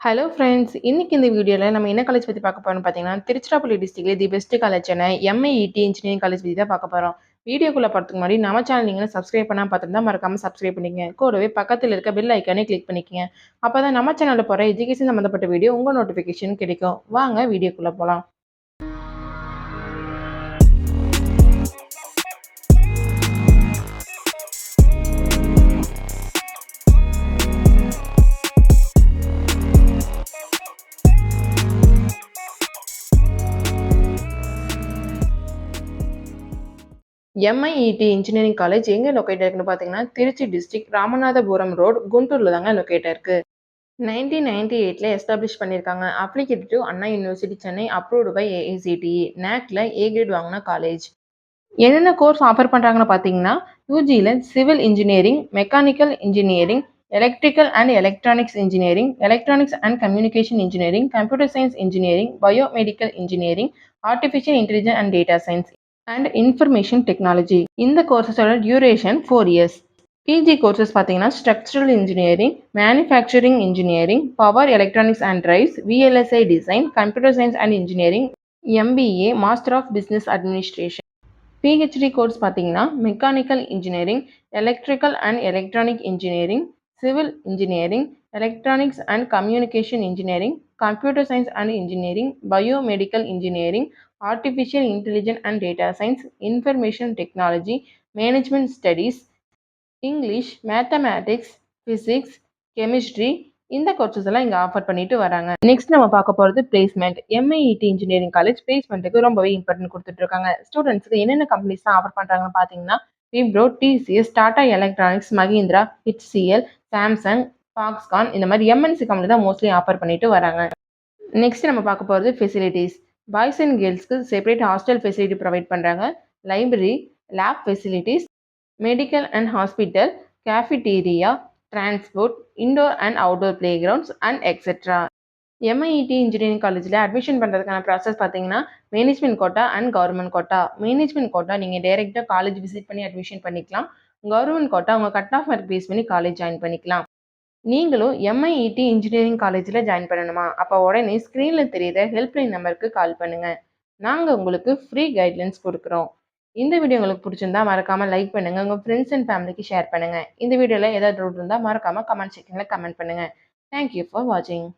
Hello friends. இன்னைக்கு இந்த வீடியோல நம்ம என்ன காலேஜ் பத்தி பார்க்க போறோம்னு பார்த்தீங்கன்னா, திருச்சிராப்பள்ளி டிஸ்ட்ரிக்ட்ல தி பெஸ்ட் காலேஜான எம்.ஐ.இ.டி. இன்ஜினியரிங் காலேஜ் பத்தி தான் பார்க்க போறோம். வீடியோக்குள்ள போறதுக்கு முன்னாடி நம்ம சேனல் நீங்க சப்ஸ்கிரைப் பண்ணாம பார்த்திருந்தா மறக்காம சப்ஸ்கிரைப் பண்ணிக்கங்க. கூடவே பக்கத்துல இருக்க பெல் ஐகானை கிளிக் பண்ணிக்கங்க. அப்பதான் நம்ம சேனல்ல போற எஜுகேஷன் சம்பந்தப்பட்ட வீடியோ உங்க நோட்டிஃபிகேஷன் கிடைக்கும். வாங்க வீடியோக்குள்ள போலாம். எம்.ஐ.இ.டி. இன்ஜினியரிங் காலேஜ் எங்க லொக்கேட் இருக்குன்னு பார்த்தீங்கன்னா, திருச்சி டிஸ்ட்ரிக்ட் ராமநாதபுரம் ரோட், குண்டூர்ல தாங்க லொக்கேட் இருக்கு. 1998ல எஸ்டாப்ளிஷ் பண்ணியிருக்காங்க. Affiliated to Anna university Chennai, approved by AICTE. நேக்ல ஏ கிரேட் வாங்குன காலேஜ். என்னென்ன கோர்ஸ் ஆஃபர் பண்றாங்கன்னு பார்த்தீங்கன்னா, யூஜில civil engineering, mechanical engineering, electrical and electronics engineering, electronics and communication engineering, computer science engineering, biomedical engineering, artificial intelligence and data science and information technology. இந்த கோர்ஸஸோட duration 4 years. PG courses பார்த்தீங்கன்னா, structural engineering, manufacturing engineering, power electronics and drives, VLSI design, computer science and engineering, MBA, master of business administration. PhD course பார்த்தீங்கன்னா, mechanical engineering, electrical and electronic engineering, civil engineering, electronics and communication engineering, computer science and engineering, biomedical engineering, artificial intelligence and data science, information technology, management studies, English, mathematics, physics, chemistry, இந்த courses எல்லாம் இங்க offer பண்ணிட்டு வராங்க. Next நம்ம பார்க்க போறது placement. எம்.ஐ.இ.டி. Engineering college பிளேஸ்மெண்ட்டுக்கு ரொம்பவே important கொடுத்துட்டு இருக்காங்க. ஸ்டூடெண்ட்ஸ்க்கு என்னென்ன கம்பெனிஸ் தான் ஆஃபர் பண்றாங்கன்னு பார்த்தீங்கன்னா, Wipro, TCS, Tata electronics, Mahindra, HCL, Samsung, Foxconn, இந்த மாதிரி எம்என்சி கம்பெனி தான் மோஸ்ட்லி ஆஃபர் பண்ணிட்டு வராங்க. நெக்ஸ்ட் நம்ம பார்க்க போகிறது ஃபெசிலிட்டிஸ். பாய்ஸ் அண்ட் கேர்ள்ஸ்க்கு செப்பரேட் ஹாஸ்டல் ஃபெசிலிட்டி ப்ரொவைட் பண்ணுறாங்க. Library, lab facilities, medical and hospital, cafeteria, transport, indoor and outdoor play grounds and etcetera. MIET. Engineering காலேஜில் அட்மிஷன் பண்ணுறதுக்கான ப்ராசஸ் பார்த்தீங்கன்னா, management quota and government quota. Management quota நீங்கள் டைரெக்டாக college visit பண்ணி admission பண்ணிக்கலாம். Government quota உங்கள் cut off mark base பண்ணி college join பண்ணிக்கலாம். நீங்களும் எம்.ஐ.இ.டி. இன்ஜினியரிங் காலேஜில் ஜாயின் பண்ணணுமா? அப்போ உடனே ஸ்க்ரீனில் தெரியுற ஹெல்ப்லைன் நம்பருக்கு கால் பண்ணுங்கள். நாங்கள் உங்களுக்கு ஃப்ரீ கைட்லைன்ஸ் கொடுக்குறோம். இந்த வீடியோ உங்களுக்கு பிடிச்சிருந்தா மறக்காமல் லைக் பண்ணுங்கள். உங்கள் ஃப்ரெண்ட்ஸ் அண்ட் ஃபேமிலிக்கு ஷேர் பண்ணுங்கள். இந்த வீடியோவில் ஏதாவது டவுட் இருந்தால் மறக்காமல் கமெண்ட் செக்ஷனில் கமெண்ட் பண்ணுங்கள். தேங்க்யூ ஃபார் வாட்சிங்.